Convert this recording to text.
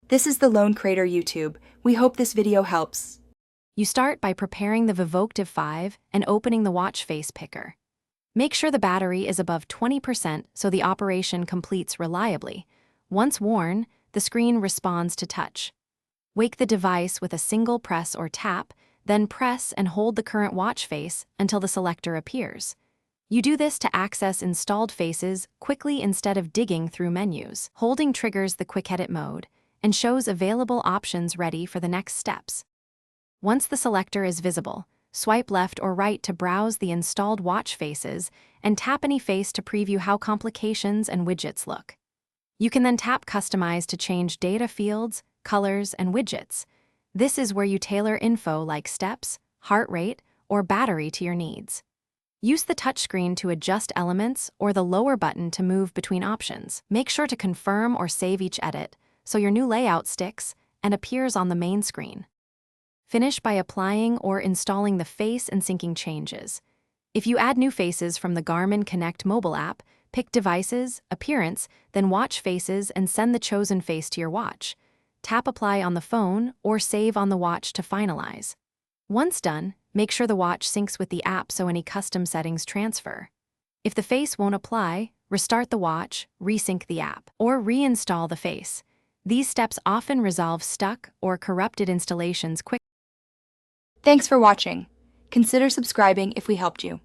This is the Lone Crater YouTube. We hope this video helps. You start by preparing the Vivoactive 5 and opening the watch face picker. Make sure the battery is above 20% so the operation completes reliably. Once worn, the screen responds to touch. Wake the device with a single press or tap, then press and hold the current watch face until the selector appears. You do this to access installed faces quickly instead of digging through menus. Holding triggers the quick edit mode and shows available options ready for the next steps. Once the selector is visible, swipe left or right to browse the installed watch faces and tap any face to preview how complications and widgets look. You can then tap Customize to change data fields, colors, and widgets. This is where you tailor info like steps, heart rate, or battery to your needs. Use the touchscreen to adjust elements or the lower button to move between options. Make sure to confirm or save each edit so your new layout sticks and appears on the main screen. Finish by applying or installing the face and syncing changes. If you add new faces from the Garmin Connect mobile app, pick Devices, Appearance, then Watch Faces and send the chosen face to your watch. Tap Apply on the phone or Save on the watch to finalize. Once done, make sure the watch syncs with the app so any custom settings transfer. If the face won't apply, restart the watch, resync the app, or reinstall the face. These steps often resolve stuck or corrupted installations quickly. Thanks for watching. Consider subscribing if we helped you.